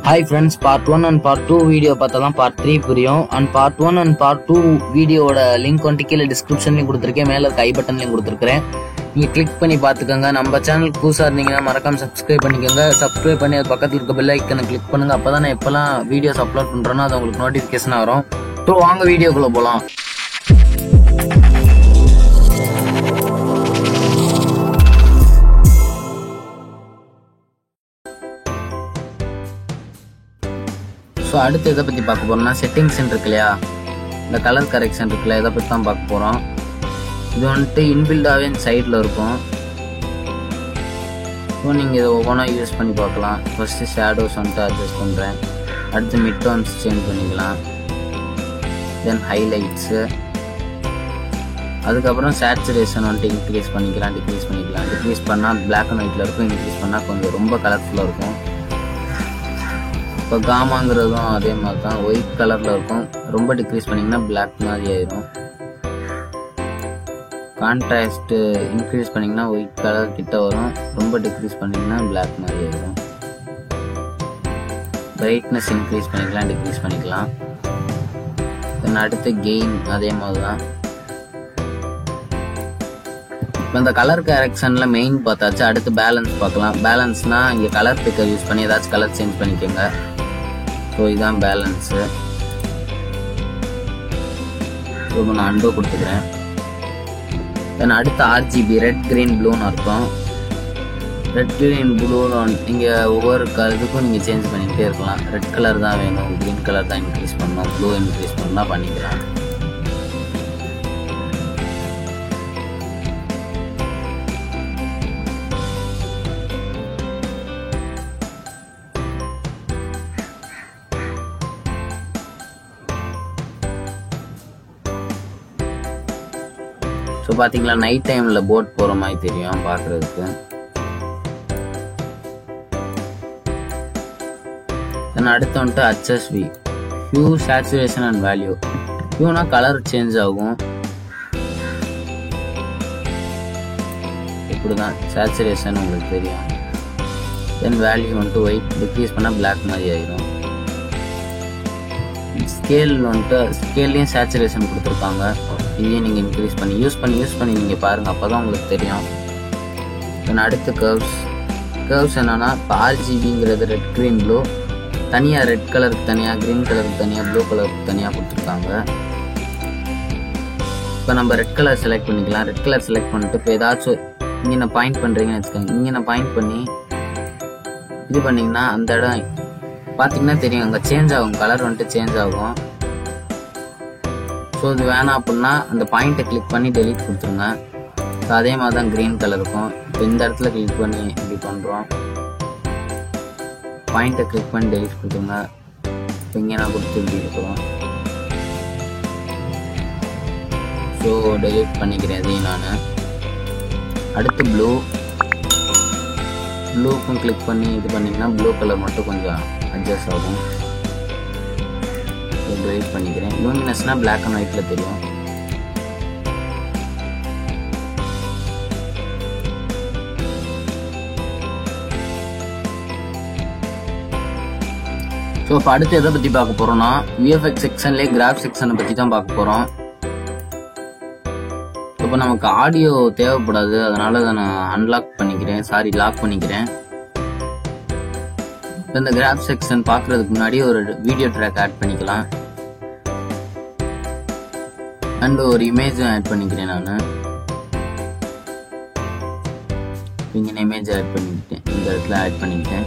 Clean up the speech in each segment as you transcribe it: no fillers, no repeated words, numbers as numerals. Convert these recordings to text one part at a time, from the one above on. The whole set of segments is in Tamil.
Hi friends, part 1 and part 2 video பார்த்தாதான் part 3 புரியும். And part 1 and part 2 வீடியோவோட லிங்க் வந்து கீழே டிஸ்கிரிப்ஷன்லையும் கொடுத்துருக்கேன், மேலே இருக்க ஐ பட்டன்லையும் கொடுத்துருக்கேன். நீங்கள் கிளிக் பண்ணி பார்த்துக்கோங்க. நம்ம சேனல் புதுசாக இருந்தீங்கன்னா மறக்காம சப்ஸ்கிரைப் பண்ணிக்கோங்க. சப்ஸ்கிரைப் பண்ணி அது பக்கத்தில் இருக்க பெல் ஐக்கனை கிளிக் பண்ணுங்க. அப்போ தான் நான் எப்போல்லாம் வீடியோஸ் அப்லோட் பண்ணுறேன்னா அது உங்களுக்கு நோட்டிஃபிகேஷன் வரும். ஸோ வாங்க வீடியோக்குள்ளே போகலாம். ஸோ அடுத்து எதை பற்றி பார்க்க போகிறோம்னா செட்டிங்ஸ் இருக்கு இல்லையா, இந்த கலர் கரெக்ஷன் இருக்குல்ல, இதை பற்றி தான் பார்க்க போகிறோம். இது வந்துட்டு இன்பில்டாகவே சைடில் இருக்கும். ஸோ நீங்கள் இதை ஒவ்வொன்றா யூஸ் பண்ணி பார்க்கலாம். ஃபஸ்ட்டு ஷேடோஸ் வந்துட்டு அட்ஜஸ்ட் பண்ணுறேன். அடுத்து மிட் டோன்ஸ் சேஞ்ச் பண்ணிக்கலாம். தென் ஹைலைட்ஸு, அதுக்கப்புறம் சேச்சுரேஷன் வந்துட்டு இன்க்ரீஸ் பண்ணிக்கலாம், டிக்ரீஸ் பண்ணிக்கலாம். டிக்ரீஸ் பண்ணால் பிளாக் அண்ட் ஒயிட்டில் இருக்கும், இன்க்ரீஸ் பண்ணால் கொஞ்சம் ரொம்ப கலர்ஃபுல்லாக இருக்கும். இப்போ காமாங்கிறதும் அதே மாதிரி தான், ஒயிட் கலரில் இருக்கும். ரொம்ப டிக்ரீஸ் பண்ணிங்கன்னா பிளாக் மாதிரி ஆயிரும். கான்ட்ராஸ்ட்டு இன்க்ரீஸ் பண்ணிங்கன்னா ஒயிட் கலர் கிட்ட வரும், ரொம்ப டிக்ரீஸ் பண்ணிங்கன்னா பிளாக் மாதிரி ஆயிரும். பிரைட்னஸ் இன்க்ரீஸ் பண்ணிக்கலாம், டிக்ரீஸ் பண்ணிக்கலாம். தென் அடுத்து கெயின் அதே மாதிரி தான். இப்போ இந்த கலர் கரெக்ஷனில் மெயின் பார்த்தாச்சு. அடுத்து பேலன்ஸ் பார்க்கலாம். பேலன்ஸ்னால் இங்கே கலர் பிக்கர் யூஸ் பண்ணி ஏதாச்சும் கலர் சேஞ்ச் பண்ணிக்கோங்க. ஸோ இதுதான் பேலன்ஸு. ஸோ நான் அண்டோ கொடுத்துக்கிறேன். தென் அடுத்து ஆர்ஜிபி, ரெட் கிரீன் ப்ளூன்னு அர்த்தம். ரெட் கிரீன் ப்ளூன்னு இங்கே ஒவ்வொரு இதுக்கும் நீங்கள் சேஞ்ச் பண்ணிக்கிட்டே இருக்கலாம். ரெட் கலர் தான் வேணும், க்ரீன் கலர் தான் இன்க்ரீஸ் பண்ணணும், ப்ளூ இன்க்ரீஸ் பண்ணால் பண்ணிக்கலாம். ஸோ பார்த்தீங்களா, நைட் டைமில் போட் போகிற மாதிரி தெரியும் பார்க்குறதுக்கு. தென் அடுத்து வந்துட்டு HSV, hue, saturation and value. ஹியூனா கலர் சேஞ்ச் ஆகும், இப்படி தான். சேச்சுரேஷன் உங்களுக்கு தெரியும். தென் வேல்யூ வந்துட்டு ஒயிட், டிக்ரீஸ் பண்ணால் பிளாக் மாதிரி ஆயிரும். ஸ்கேல் வந்துட்டு ஸ்கேல்லையும் சேச்சுரேஷன் கொடுத்துருக்காங்க. இதையும் நீங்கள் இன்க்ரீஸ் பண்ணி யூஸ் பண்ணி நீங்கள் பாருங்கள், அப்போ தான் உங்களுக்கு தெரியும். தென் அடுத்து கர்வ்ஸ் என்னன்னா, இப்போ RGBங்கிறது ரெட் கிரீன் ப்ளூ, தனியாக ரெட் கலருக்கு தனியாக, க்ரீன் கலருக்கு தனியாக, ப்ளூ கலருக்கு தனியாக கொடுத்துருக்காங்க. இப்போ நம்ம ரெட் கலர் செலக்ட் பண்ணிக்கலாம். ரெட் கலர் செலக்ட் பண்ணிட்டு இப்போ ஏதாச்சும் இங்கே நான் பாயிண்ட் பண்ணுறீங்கன்னு வச்சுக்கோங்க. இங்கே நான் பாயிண்ட் பண்ணி இது பண்ணிங்கன்னா அந்த இடம் பார்த்தீங்கன்னா தெரியும், அங்கே சேஞ்ச் ஆகும், கலர் வந்துட்டு சேஞ்ச் ஆகும். ஸோ இது வேணாம் அப்படின்னா அந்த பாயிண்ட்டை கிளிக் பண்ணி டெலீட் கொடுத்துருங்க. ஸோ அதே மாதிரி தான் க்ரீன் கலர் இருக்கும். இப்போ இந்த இடத்துல கிளிக் பண்ணி இப்படி பண்ணுறோம், பாயிண்ட்டை கிளிக் பண்ணி டெலீட் கொடுத்துருங்க. இப்போ இங்கே நான் கொடுத்து இப்படி இருக்கிறோம். ஸோ டெலீட் பண்ணிக்கிறேன் இதையும் நான். அடுத்து ப்ளூக்கும் கிளிக் பண்ணி இது பண்ணிங்கன்னா ப்ளூ கலர் மட்டும் கொஞ்சம் அட்ஜஸ்ட் ஆகும். டெலீட் பண்ணிக்கிறேன். லூமினஸ்னா பிளாக் அண்ட் ஒயிட்ல தெரியும். ஸோ இப்போ அடுத்து எதை பற்றி பார்க்க போகிறோம்னா, VFX செக்ஷன்லேயே கிராஃப் செக்ஷனை பற்றி தான் பார்க்க போகிறோம். இப்போ நமக்கு ஆடியோ தேவைப்படாது, அதனால அதை நான் லாக் பண்ணிக்கிறேன். இந்த கிராஃப் செக்ஷன் பார்க்குறதுக்கு முன்னாடி ஒரு வீடியோ ட்ராக் ஆட் பண்ணிக்கலாம். அண்ட் ஒரு இமேஜும் ஆட் பண்ணிக்கிறேன் நான். இங்கே இமேஜ் ஆட் பண்ணிக்கிட்டேன், இந்த இடத்துல ஆட் பண்ணிக்கிட்டேன்.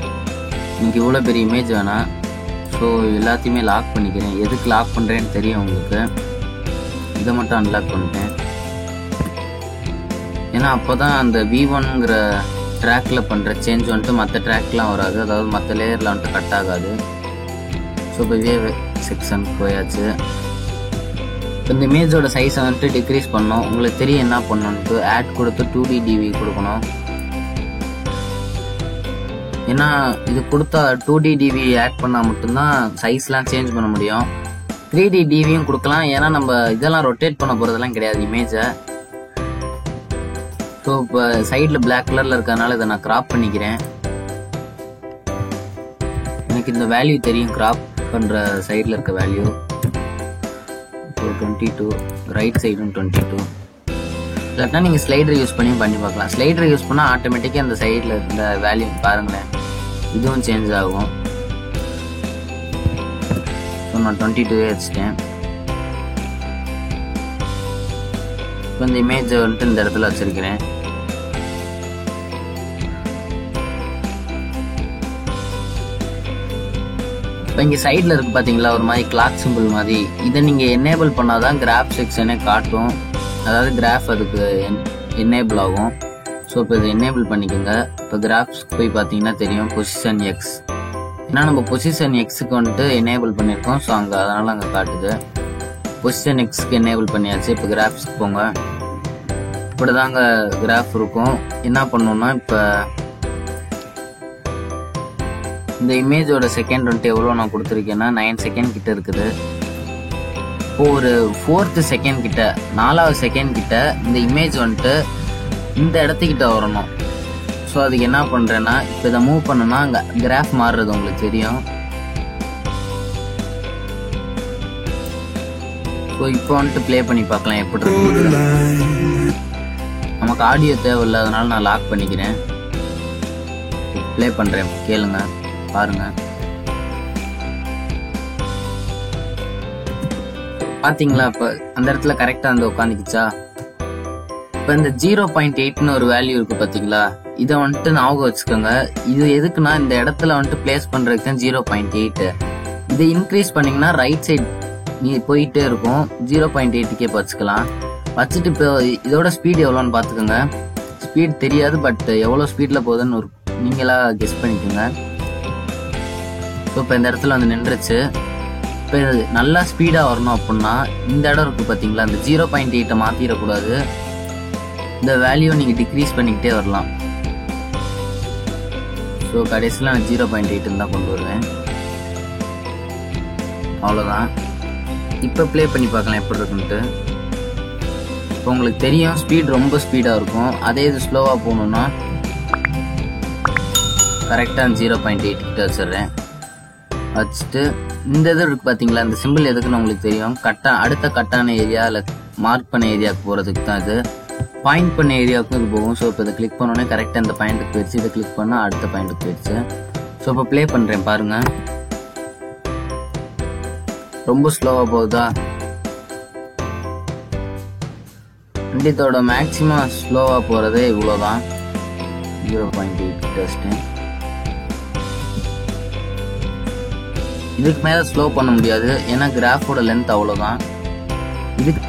எனக்கு இவ்வளோ பெரிய இமேஜ் வேணாம். ஸோ எல்லாத்தையுமே லாக் பண்ணிக்கிறேன். எதுக்கு லாக் பண்ணுறேன்னு தெரியும் உங்களுக்கு. இதை மட்டும் அன்லாக் பண்ணிட்டேன். ஏன்னா அப்போ தான் அந்த V1ங்கிற ட்ராக்கில் பண்ணுற சேஞ்ச் வந்துட்டு மற்ற ட்ராக்லாம் வராது, அதாவது மற்ற லேயரில் வந்துட்டு கட் ஆகாது. ஸோ இப்போ VFX செக்ஷன் போயாச்சு. இந்த இமேஜோட சைஸை வந்துட்டு டிக்ரீஸ் பண்ணோம். உங்களுக்கு தெரியும் என்ன பண்ணணுன்ட்டு. ஆட் கொடுத்து 2D DV கொடுக்கணும். ஏன்னா இது கொடுத்தா 2D DV ஆட் பண்ணால் மட்டும்தான் சைஸ்லாம் சேஞ்ச் பண்ண முடியும். 3D DVயும் கொடுக்கலாம், ஏன்னா நம்ம இதெல்லாம் ரொட்டேட் பண்ண போகிறதெல்லாம் கிடையாது இமேஜை. ஸோ இப்போ சைடில் பிளாக் கலரில் இருக்கிறதுனால இதை நான் கிராப் பண்ணிக்கிறேன். எனக்கு இந்த வேல்யூ தெரியும், கிராப் பண்ணுற சைடில் இருக்க வேல்யூ. ஸோ 22, ரைட் சைடும் 22. இல்லாட்டினா நீங்கள் ஸ்லைடர் யூஸ் பண்ணி பார்க்கலாம். ஸ்லைடர் யூஸ் பண்ணால் ஆட்டோமேட்டிக்காக அந்த சைடில் இருந்த வேல்யூ பாருங்களேன், இதுவும் சேஞ்ச் ஆகும். ஸோ நான் 22 வச்சுட்டேன். இப்போ இந்த இமேஜை வந்துட்டு இந்த இடத்துல வச்சிருக்கிறேன். இப்போ இங்கே சைடில் இருக்கு பார்த்தீங்களா ஒரு மாதிரி கிளாக் சிம்பிள் மாதிரி. இதை நீங்கள் எனேபிள் பண்ணாதான் கிராஃப் செக்ஷனே காட்டும், அதாவது கிராஃப் அதுக்கு எனேபிள் ஆகும். ஸோ இப்போ இதை எனேபிள் பண்ணிக்கோங்க. இப்போ கிராஃப்ஸ்க்கு போய் பார்த்தீங்கன்னா தெரியும் பொசிஷன் எக்ஸ், ஏன்னா நம்ம பொசிஷன் எக்ஸுக்கு வந்துட்டு எனேபிள் பண்ணியிருக்கோம். ஸோ அதனால அங்கே காட்டுது. பொசிஷன் எக்ஸ்க்கு எனேபிள் பண்ணியாச்சு. இப்போ கிராஃப்ஸ்க்கு போங்க. இப்படி தாங்க கிராஃப் இருக்கும். என்ன பண்ணணும்னா இப்போ இந்த இமேஜோட செகண்ட் வந்துட்டு எவ்வளோ நான் கொடுத்துருக்கேன்னா 9 செகண்ட் கிட்ட இருக்குது. இப்போ ஒரு 4th செகண்ட் கிட்ட 4வது செகண்ட் கிட்ட இந்த இமேஜ் வந்துட்டு இந்த இடத்துக்கிட்ட வரணும். ஸோ அதுக்கு என்ன பண்ணுறேன்னா இப்போ இதை மூவ் பண்ணனா அங்கே கிராஃப் மாறுறது உங்களுக்கு தெரியும். ஸோ இப்போ வந்துட்டு ப்ளே பண்ணி பார்க்கலாம் எப்படி இருக்கு. நமக்கு ஆடியோ தேவையில்லை, அதனால நான் லாக் பண்ணிக்கிறேன். ப்ளே பண்ணுறேன், கேளுங்க பாருங்க. பாத்தீங்களா இப்போ அந்த இடத்துல கரெக்டா வந்து உட்காந்துக்குச்சா. இப்போ இந்த 0.8ன்னு ஒரு வேல்யூ இருக்கு பாத்தீங்களா, இதை வந்துட்டு ஞாபகம் வச்சுக்கோங்க. இது எதுக்குன்னா இந்த இடத்துல வந்துட்டு பிளேஸ் பண்றதுக்கு தான் 0.8. இதை இன்க்ரீஸ் பண்ணீங்கன்னா ரைட் சைட் நீ போயிட்டே இருக்கும். 0.8க்கே வச்சுக்கலாம். வச்சுட்டு இப்போ இதோட ஸ்பீட் எவ்வளோன்னு பார்த்துக்கோங்க. ஸ்பீட் தெரியாது, பட் எவ்வளோ ஸ்பீடில் போகுதுன்னு ஒரு நீங்களா கெஸ் பண்ணிக்கோங்க. ஸோ இப்போ இந்த இடத்துல வந்து நின்றுச்சு. இப்போ இது நல்லா ஸ்பீடாக வரணும் அப்படின்னா இந்த இடம் இருக்குது பார்த்தீங்களா, இந்த 0.8 மாற்றிடக்கூடாது. இந்த வேல்யூ நீங்கள் டிக்ரீஸ் பண்ணிக்கிட்டே வரலாம். ஸோ கடைசியில் நான் 0.8 தான் கொண்டு வருவேன். அவ்வளோதான். இப்போ ப்ளே பண்ணி பார்க்கலாம் எப்படி இருக்குன்ட்டு. இப்போ உங்களுக்கு தெரியும் ஸ்பீட் ரொம்ப ஸ்பீடாக இருக்கும். அதே இது ஸ்லோவாக போகணுன்னா கரெக்டாக 0.8 கிட்ட வச்சிடுறேன். வச்சுட்டு இந்த இது இருக்கு பார்த்தீங்களா, இந்த சிம்பிள் எதுக்குன்னு உங்களுக்கு தெரியும். அடுத்த கட்டான ஏரியா இல்லை மார்க் பண்ண ஏரியாவுக்கு போகிறதுக்கு தான் இது. பாயிண்ட் பண்ண ஏரியாவுக்கும் இது போகும். ஸோ இப்போ இதை கிளிக் பண்ணோன்னே கரெக்டாக இந்த பாயிண்ட்டுக்கு போயிடுச்சு. இதை கிளிக் பண்ணால் அடுத்த பாயிண்ட்டுக்கு போயிடுச்சு. ஸோ இப்போ ப்ளே பண்ணுறேன் பாருங்க, ரொம்ப ஸ்லோவாக போகுதா. இதோட மேக்ஸிமம் ஸ்லோவாக போகிறதே இவ்வளோதான், 0.8 டெஸ்ட்டு. இதுக்கு மேலே ஸ்லோ பண்ண முடியாது, ஏன்னா கிராஃபோட லென்த் அவ்வளோதான். இதுக்கு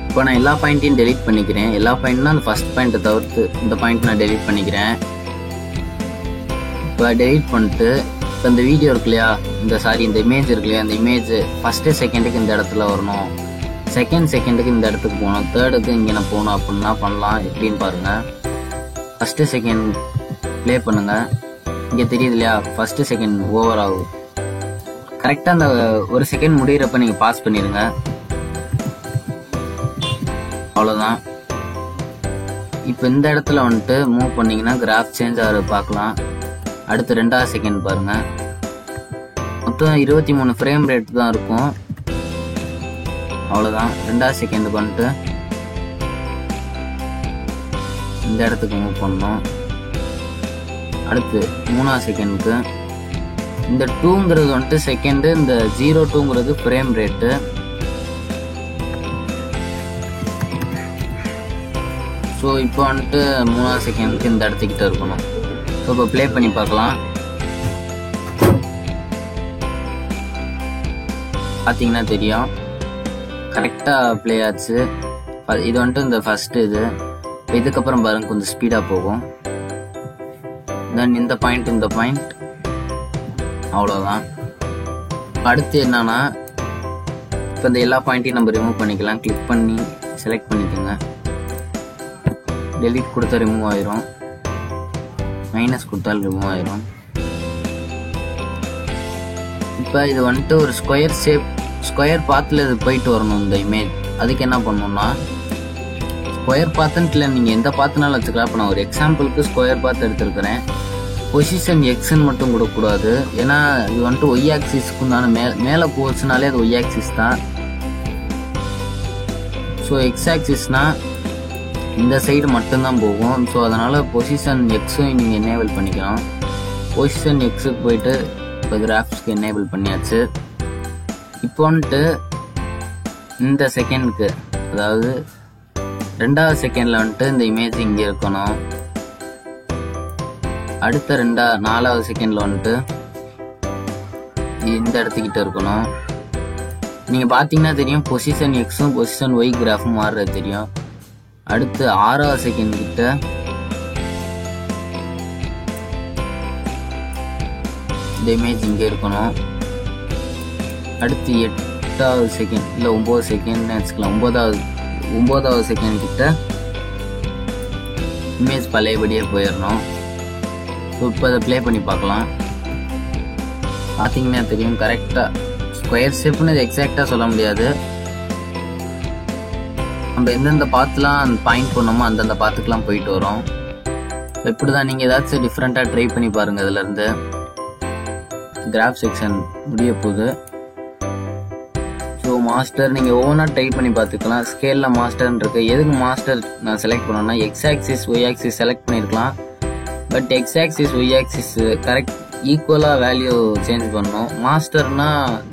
இப்போ நான் எல்லா பாயிண்ட்டையும் டெலீட் பண்ணிக்கிறேன். எல்லா பாயிண்ட்னா அந்த ஃபர்ஸ்ட் பாயிண்ட்டை தவிர்த்து இந்த பாயிண்ட் நான் டெலீட் பண்ணிக்கிறேன். இப்போ டெலீட் பண்ணிட்டு இப்போ இந்த வீடியோ இருக்கு இல்லையா, இந்த இமேஜ் இருக்கு இல்லையா, இந்த இமேஜ் ஃபர்ஸ்ட்டு செகண்டுக்கு இந்த இடத்துல வரணும், செகண்டுக்கு இந்த இடத்துக்கு போகணும், தேர்டுக்கு இங்கே நான் போகணும் அப்படின்னா பண்ணலாம். எப்படின்னு பாருங்க. ஃபர்ஸ்ட்டு செகண்ட் ப்ளே பண்ணுங்க. இங்கே தெரியுது இல்லையா, ஃபர்ஸ்ட்டு செகண்ட் ஓவர் ஆகும். கரெக்டாக அந்த ஒரு செகண்ட் முடிகிறப்ப நீங்கள் பாஸ் பண்ணிடுங்க. அவ்வளோதான். இப்போ இந்த இடத்துல வந்துட்டு மூவ் பண்ணிங்கன்னா கிராஃப் சேஞ்ச் ஆகிற பார்க்கலாம். அடுத்து 2வது செகண்ட் பாருங்க, மொத்தம் 23 ஃப்ரேம் ரேட் தான் இருக்கும். அவ்வளோதான். 2வது செகண்டுக்கு வந்துட்டு இந்த இடத்துக்கு மூவ் பண்ணணும். அடுத்து 3வது செகண்டுக்கு இந்த 2ங்கிறது வந்துட்டு செகண்டு, இந்த 0.2ங்கிறது ஃப்ரேம் ரேட்டு. ஸோ இப்போ வந்துட்டு 3வது செகண்டுக்கு இந்த இடத்துக்கிட்ட இருக்கணும். ஸோ இப்போ ப்ளே பண்ணி பார்க்கலாம். பார்த்தீங்கன்னா தெரியும் கரெக்டாக ப்ளே ஆச்சு. இது வந்துட்டு இந்த ஃபர்ஸ்ட் இது. இதுக்கப்புறம் பாருங்க கொஞ்சம் ஸ்பீடாக போகும். தென் இந்த பாயிண்ட் அவ்வளோதான். அடுத்து என்னன்னா இப்போ இந்த எல்லா பாயிண்ட்டையும் நம்ம ரிமூவ் பண்ணிக்கலாம். கிளிக் பண்ணி செலக்ட் பண்ணிக்கோங்க. டெலீட் கொடுத்தா ரிமூவ் ஆயிரும், மைனஸ் கொடுத்தாலும் ரிமூவ் ஆயிரும். இப்போ இது வந்துட்டு ஒரு ஸ்கொயர் பாத்தில் இது போயிட்டு வரணும் இந்த இமேஜ். அதுக்கு என்ன பண்ணணும்னா ஸ்கொயர் பாத்துன்னு இல்லை, நீங்கள் எந்த பாத்துனாலும் வச்சுக்கலாம். இப்போ நான் ஒரு எக்ஸாம்பிளுக்கு ஸ்கொயர் பாத் எடுத்துருக்கிறேன். பொசிஷன் எக்ஸ்ன்னு மட்டும் கொடுக்கக்கூடாது, ஏன்னா இது வந்துட்டு ஒய் ஆக்சிஸ்க்கு உண்டான மேலே போச்சுனாலே அது ஒய் ஆக்சிஸ் தான். ஸோ எக்ஸ் ஆக்சிஸ்னா இந்த சைடு மட்டும்தான் போகும். ஸோ அதனால் பொசிஷன் எக்ஸும் நீங்கள் எனேபிள் பண்ணிக்கலாம். பொசிஷன் எக்ஸுக்கு போயிட்டு இப்போ கிராஃபிக்ஸ்க்கு எனேபிள் பண்ணியாச்சு. இப்போ வந்துட்டு இந்த செகண்டுக்கு, அதாவது 2வது செகண்டில் வந்துட்டு இந்த இமேஜ் இங்கே இருக்கணும். அடுத்த 4வது செகண்டில் வந்துட்டு இந்த இடத்துக்கிட்ட இருக்கணும். நீங்கள் பார்த்தீங்கன்னா தெரியும், பொசிஷன் எக்ஸும் பொசிஷன் ஒய் கிராஃபும் மாறுறது தெரியும். அடுத்து 6வது செகண்ட் கிட்ட இந்த இமேஜ் இங்கே இருக்கணும். அடுத்து 8வது செகண்ட் இல்லை 9 செகண்ட்னு வச்சுக்கலாம். 9வது செகண்ட் கிட்ட இமேஜ் பழையபடியே போயிடணும். இப்போ அதை ப்ளே பண்ணி பார்க்கலாம். பார்த்தீங்கன்னா தெரியும், கரெக்டாக ஸ்கொயர் ஷேப்னு இது எக்ஸாக்டாக சொல்ல முடியாது. நம்ம எந்தெந்த பாத்துலாம் பாயிண்ட் பண்ணோமோ அந்தந்த பாத்துக்கெல்லாம் போயிட்டு வரோம். இப்படி தான் நீங்கள் ஏதாச்சும் டிஃப்ரெண்ட்டாக ட்ரை பண்ணி பாருங்கள். இதுலேருந்து கிராஃப் செக்ஷன் முடிய போகுது. ஸோ மாஸ்டர் நீங்கள் ஓனாக ட்ரை பண்ணி பார்த்துக்கலாம். ஸ்கேலில் மாஸ்டர்னு இருக்கு. எதுக்கு மாஸ்டர் நான் செலக்ட் பண்ணேன்னா, X axis Y axis select பண்ணியிருக்கலாம். But X axis Y axis correct ஈக்குவலாக வேல்யூ சேஞ்ச் பண்ணணும். மாஸ்டர்னா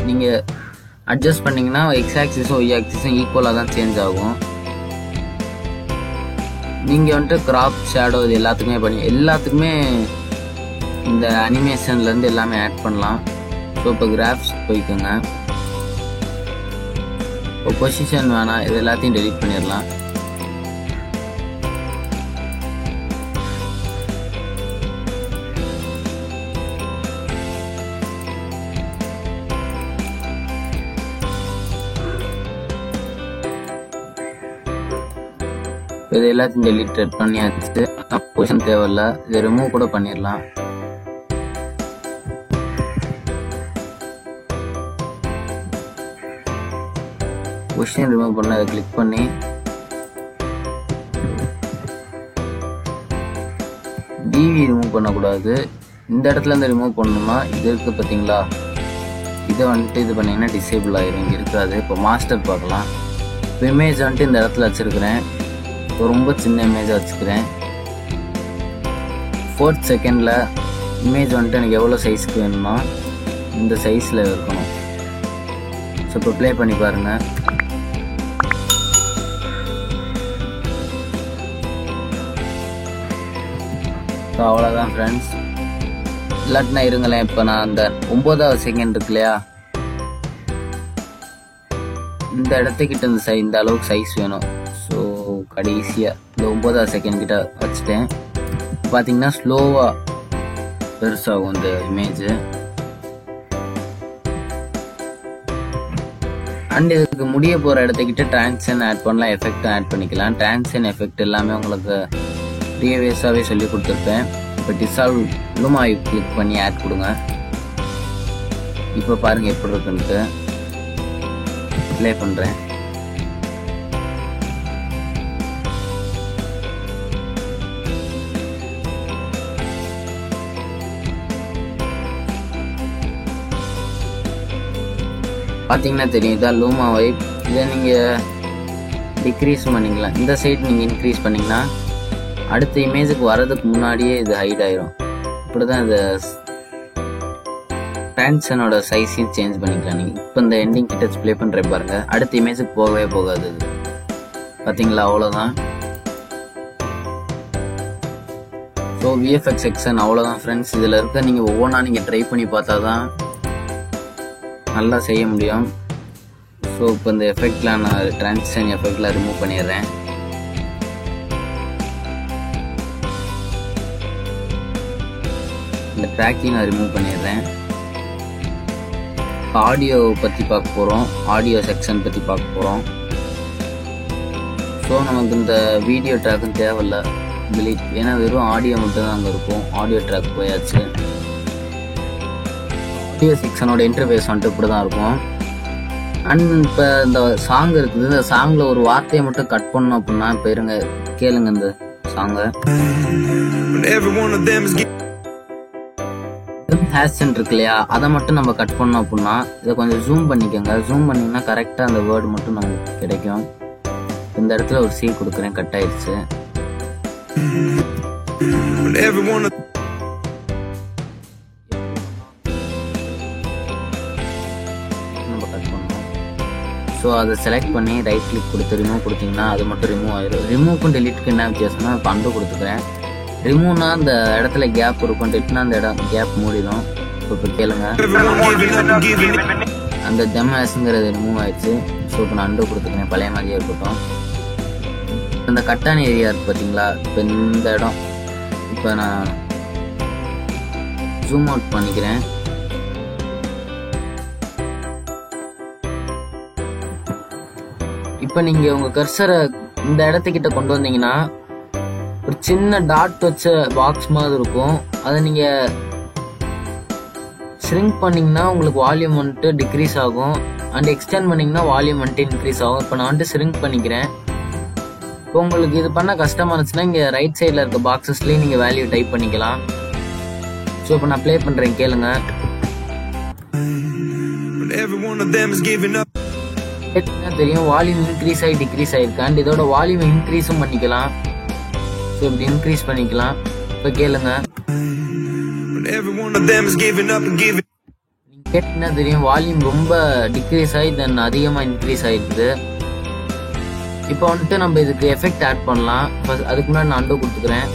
நீங்கள் அட்ஜஸ்ட் பண்ணிங்கன்னா எக்ஸ் ஆக்சிஸும் ஒய் ஆக்சிஸும் ஈக்குவலாக தான் சேஞ்ச் ஆகும். நீங்கள் வந்துட்டு கிராப் ஷேடோ இது எல்லாத்துக்குமே இந்த அனிமேஷன்லேருந்து எல்லாமே ஆட் பண்ணலாம். ஸோ இப்போ கிராஃப்ஸ் போய்க்குங்க. இப்போ பொசிஷன் வேணாம், இது எல்லாத்தையும் டெலீட் பண்ணிடலாம். இது எல்லாத்தையும் டெலீட் பண்ணியாச்சு. பொசிஷன் தேவையில்ல, இதை ரிமூவ் கூட பண்ணிடலாம். பொசிஷன் ரிமூவ் பண்ண அதை கிளிக் பண்ணி டிவி ரிமூவ் பண்ணக்கூடாது. இந்த இடத்துல இருந்து ரிமூவ் பண்ணணும்னா இது இருக்கு பார்த்தீங்களா, இதை வந்துட்டு இது பண்ணிங்கன்னா டிசேபிள் ஆயிரும், இங்கே இருக்காது. இப்போ மாஸ்டர் பார்க்கலாம். இப்போ இமேஜ் வந்துட்டு இந்த இடத்துல வச்சுருக்கிறேன். ரொம்ப சின்ன இமேஜாக வச்சுக்கிறேன். 4th செகண்டில் இமேஜ் வந்துட்டு எனக்கு எவ்வளோ சைஸ்க்கு வேணும்னா இந்த சைஸில் இருக்கணும். ஸோ இப்போ ப்ளே பண்ணி பாருங்கள். ஸோ அவ்வளோதான் ஃப்ரெண்ட்ஸ். இல்லாட்டினா இருங்களேன், இப்போ நான் அந்த 9வது செகண்ட் இருக்கு இல்லையா, இந்த இடத்துக்கிட்ட இந்த அளவுக்கு சைஸ் வேணும். ஸோ கடைசியாக இந்த 9வது செகண்ட் கிட்ட வச்சுட்டேன். பார்த்தீங்கன்னா ஸ்லோவாக பெருசாகும் இந்த இமேஜு. அண்ட் இதுக்கு முடிய போகிற இடத்துக்கிட்ட டிரான்சிஷன் ஆட் பண்ணலாம், எஃபெக்ட் ஆட் பண்ணிக்கலாம். டிரான்சிஷன் எஃபெக்ட் எல்லாமே உங்களுக்கு ப்ரீவியஸாகவே சொல்லி கொடுத்துருப்பேன். இப்போ டிசால்வ் லூமா கிளிக் பண்ணி ஆட் கொடுங்க. இப்போ பாருங்கள் எப்படி இருக்குன்ட்டு. ப்ளே பண்ணுறேன். பார்த்தீங்கன்னா தெரியும், இதான் லூமா வைப். இதை நீங்கள் டிக்ரீஸ் பண்ணிக்கலாம். இந்த சைடு நீங்கள் இன்க்ரீஸ் பண்ணிங்கன்னா அடுத்த இமேஜுக்கு வர்றதுக்கு முன்னாடியே இது ஹைட் ஆயிரும். இப்படி தான் இந்த டிரான்சிஷனோட சைஸையும் சேஞ்ச் பண்ணிக்கலாம் நீங்கள். இப்போ இந்த எண்டிங் கிட்ட ப்ளே பண்ணுற பாருங்க, அடுத்த இமேஜுக்கு போகவே போகாது. இது பார்த்தீங்களா, அவ்வளோதான். ஸோ விஎஃப்எக்ஸ் செக்ஷன் அவ்வளோதான் ஃப்ரெண்ட்ஸ். இதில் இருக்க நீங்கள் ஒவ்வொன்றா நீங்கள் ட்ரை பண்ணி பார்த்தா தான் நல்லா செய்ய முடியும். ஸோ இப்போ இந்த எஃபெக்ட்லாம் நான் டிரான்சிஷன் எஃபெக்ட்லாம் ரிமூவ் பண்ணிடுறேன். இந்த ட்ராக்கையும் நான் ரிமூவ் பண்ணிடுறேன். ஆடியோ பற்றி பார்க்க போகிறோம், ஆடியோ செக்ஷன் பற்றி பார்க்க போகிறோம். ஸோ நமக்கு இந்த வீடியோ ட்ராக்கும் தேவையில்லை, டிலீட். ஏன்னா வெறும் ஆடியோ மட்டும் தான் அங்கே இருக்கும். ஆடியோ ட்ராக் போயாச்சு. ஆடியோ செக்ஷனோட இன்டர்ஃபேஸ் வந்துட்டு இப்படி தான் இருக்கும். அண்ட் இப்போ இந்த சாங் இருக்குது, இந்த சாங்கில் ஒரு வார்த்தையை மட்டும் கட் பண்ணணும் அப்படின்னா இப்போ இருங்க கேளுங்க இந்த சாங்கை. ஹேஷன் இருக்கு இல்லையா, அதை மட்டும் நம்ம கட் பண்ணோம் அப்படின்னா இதை கொஞ்சம் ஜூம் பண்ணிக்கோங்க. ஜூம் பண்ணிங்கன்னா கரெக்டாக அந்த வேர்டு மட்டும் நமக்கு கிடைக்கும். இந்த இடத்துல ஒரு சி கொடுக்குறேன், கட் ஆயிடுச்சு. நம்ம கட் பண்ணோம். ஸோ அதை செலக்ட் பண்ணி ரைட் கிளிக் கொடுத்து ரிமூவ் கொடுத்தீங்கன்னா அது மட்டும் ரிமூவ் ஆயிடும். ரிமூவ்க்கும் டெலிட்டுக்கு என்ன வித்தியாசம்னா, இப்போ அண்டு கொடுத்துக்கிறேன். ரிமூவ்னா அந்த இடத்துல கேப் இருக்கும், டெலிட்னா அந்த இடம் கேப் மூடிடும். இப்போ கேளுங்க, அந்த டெமாஸ்ங்கிறது ரிமூவ் ஆயிடுச்சு. ஸோ இப்போ நான் அண்டு கொடுத்துக்கிறேன், பழைய மாதிரியே இருக்கட்டும். இந்த கட்டான ஏரியா இருக்கு பார்த்தீங்களா, இப்போ இந்த இடம் இப்போ நான் ஜூம் அவுட் பண்ணிக்கிறேன். இப்போ நீங்க உங்க கர்சரை இந்த இடத்துக்கிட்ட கொண்டு வந்தீங்கன்னா ஒரு சின்ன டாட் வச்ச பாக்ஸ் மாதிரி இருக்கும். அதை நீங்க ஷ்ரிங்க் பண்ணீங்கன்னா உங்களுக்கு வால்யூம் வந்துட்டு டிக்ரீஸ் ஆகும், அண்ட் எக்ஸ்டெண்ட் பண்ணீங்கன்னா வால்யூம் வந்துட்டு இன்க்ரீஸ் ஆகும். இப்போ நான் வந்துட்டு ஷ்ரிங்க் பண்ணிக்கிறேன். இப்போ உங்களுக்கு இது பண்ண கஷ்டமா இருந்துச்சுன்னா இங்க ரைட் சைட்ல இருக்க பாக்ஸஸ்லயே நீங்க வேல்யூ டைப் பண்ணிக்கலாம். ஸோ இப்போ நான் ப்ளே பண்றேன், கேளுங்க. தெரியும் வால்யூம் இன்க்ரீஸ் ஆகி டிக்ரீஸ் ஆயிருக்கு, அண்ட் இதோட வால்யூம் இன்க்ரீஸும் பண்ணிக்கலாம். ஸோ இப்படி இன்க்ரீஸ் பண்ணிக்கலாம். இப்போ கேளுங்க, நீங்க கேட்டீங்கன்னா தெரியும் வால்யூம் ரொம்ப டிக்ரீஸ் ஆகி தென் அதிகமா இன்க்ரீஸ் ஆயிருக்கு. இப்போ வந்துட்டு நம்ம இதுக்கு எஃபெக்ட் ஆட் பண்ணலாம். அதுக்கு முன்னாடி நான் அண்டோ கொடுத்துக்கிறேன்.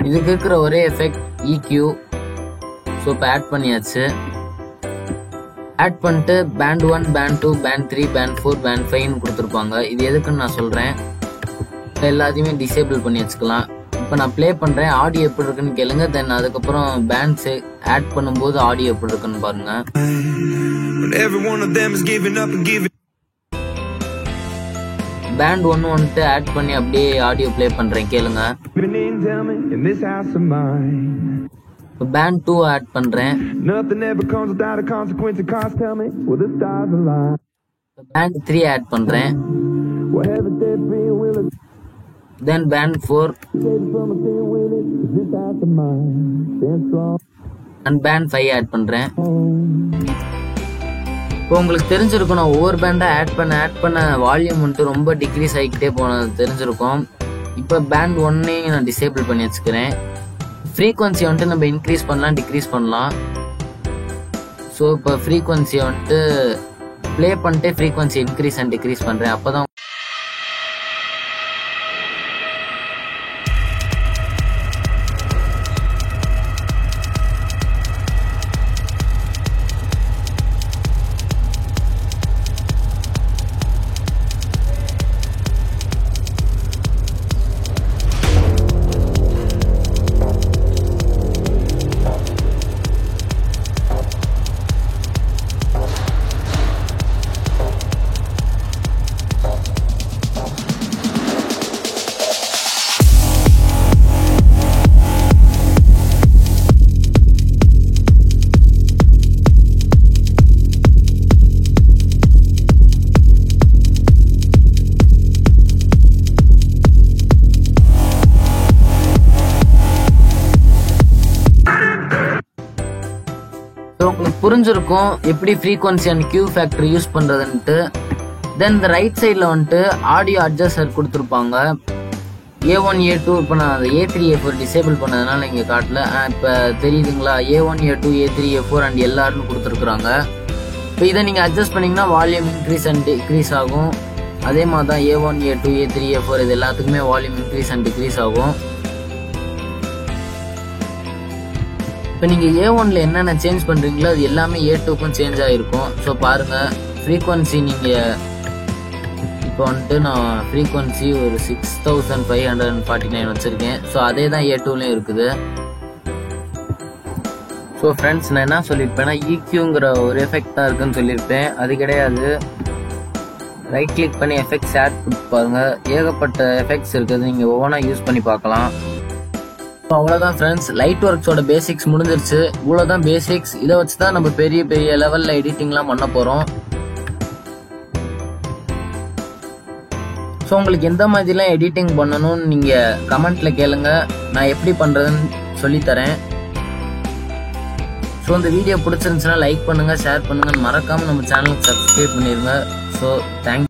இதுக்கு இருக்கிற ஒரே எஃபெக்ட் EQ. ஸோ இப்போ ஆட் பண்ணியாச்சு. ஆட் பண்ணிட்டு band 1, band 2, band 3, band 4, band 5 கொடுத்துருப்பாங்க. இது எதுக்குன்னு நான் சொல்றேன். எல்லாத்தையுமே டிசேபிள் பண்ணி வச்சுக்கலாம். இப்போ நான் ப்ளே பண்றேன், ஆடியோ எப்படி இருக்குன்னு கேளுங்க. தென் அதுக்கப்புறம் பேண்ட்ஸ் ஆட் பண்ணும்போது ஆடியோ எப்படி இருக்குன்னு பாருங்க. பேண்ட் 1 வந்துட்டு ஆட் பண்ணி அப்படியே ஆடியோ ப்ளே பண்றேன், கேளுங்க. பேண்ட் 2 ஆட் பண்றேன். பேண்ட் 3 ஆட் பண்றேன். தென் பேண்ட் 4 அண்ட் பேண்ட் 5 ஆட் பண்றேன். இப்போ உங்களுக்கு தெரிஞ்சிருக்கும், நான் ஒவ்வொரு பேண்டா ஆட் பண்ண வால்யூம் வந்துட்டு ரொம்ப டிக்ரீஸ் ஆகிக்கிட்டே போனது தெரிஞ்சிருக்கும். இப்போ பேண்ட் 1 நான் டிசேபிள் பண்ணி வச்சுக்கிறேன். ஃப்ரீக்வன்சி வந்துட்டு நம்ம இன்க்ரீஸ் பண்ணலாம், டிக்ரீஸ் பண்ணலாம். ஸோ இப்போ ஃப்ரீக்வன்சியை வந்துட்டு ப்ளே பண்ணிட்டு ஃப்ரீக்வன்சி இன்க்ரீஸ் அண்ட் டிக்ரீஸ் பண்ணுறேன். அப்போ தான் உங்களுக்கு புரிஞ்சிருக்கும் எப்படி frequency and Q factor use பண்றதுன்ட்டு. தென் இந்த ரைட் சைட்ல வந்துட்டு ஆடியோ அட்ஜஸ்டர் கொடுத்துருப்பாங்க. A1 A2. இப்போ நான் அந்த A3 A4 டிசேபிள் பண்ணதுனால இங்கே காட்டல. இப்போ தெரியுதுங்களா, A1 A2 A3 A4 and எல்லாரும் கொடுத்துருக்குறாங்க. இப்போ இதை நீங்கள் அட்ஜஸ்ட் பண்ணிங்கன்னா வால்யூம் இன்க்ரீஸ் அண்ட் டிக்ரீஸ் ஆகும். அதே மாதிரி தான் A1 A2 A3 A4 இது எல்லாத்துக்குமே வால்யூம் இன்க்ரீஸ் அண்ட் டிக்ரீஸ் ஆகும். இப்போ நீங்கள் A1ல என்னென்ன சேஞ்ச் பண்ணுறீங்களோ அது எல்லாமே A2க்கும் சேஞ்ச் ஆகிருக்கும். ஸோ பாருங்கள், ஃப்ரீக்வன்சி நீங்கள் இப்போ வந்துட்டு நான் ஃப்ரீக்வன்சி ஒரு 6549 வச்சுருக்கேன். ஸோ அதே தான் A2லையும் இருக்குது. ஸோ ஃப்ரெண்ட்ஸ், நான் என்ன சொல்லியிருப்பேன்னா EQங்கிற ஒரு எஃபெக்ட் தான் இருக்குன்னு சொல்லியிருப்பேன். அது கிடையாது. ரைட் கிளிக் பண்ணி எஃபெக்ட்ஸ் ஆட் பண்ணி பாருங்கள். ஏகப்பட்ட எஃபெக்ட்ஸ் இருக்குது, நீங்கள் ஒவ்வொன்றா யூஸ் பண்ணி பார்க்கலாம். ஸோ அவ்வளோதான் ஃப்ரெண்ட்ஸ், லைட் ஒர்க்ஸோட பேசிக்ஸ் முடிஞ்சிருச்சு. இவ்வளோதான் பேசிக்ஸ். இதை வச்சு தான் நம்ம பெரிய பெரிய லெவலில் எடிட்டிங்லாம் பண்ண போகிறோம். ஸோ உங்களுக்கு எந்த மாதிரிலாம் எடிட்டிங் பண்ணணும்னு நீங்கள் கமெண்ட்டில் கேளுங்க. நான் எப்படி பண்ணுறதுன்னு சொல்லித்தரேன். ஸோ இந்த வீடியோ பிடிச்சிருந்துச்சுன்னா லைக் பண்ணுங்க, ஷேர் பண்ணுங்க, மறக்காம நம்ம சேனலுக்கு சப்ஸ்கிரைப் பண்ணிருங்க. So thank you.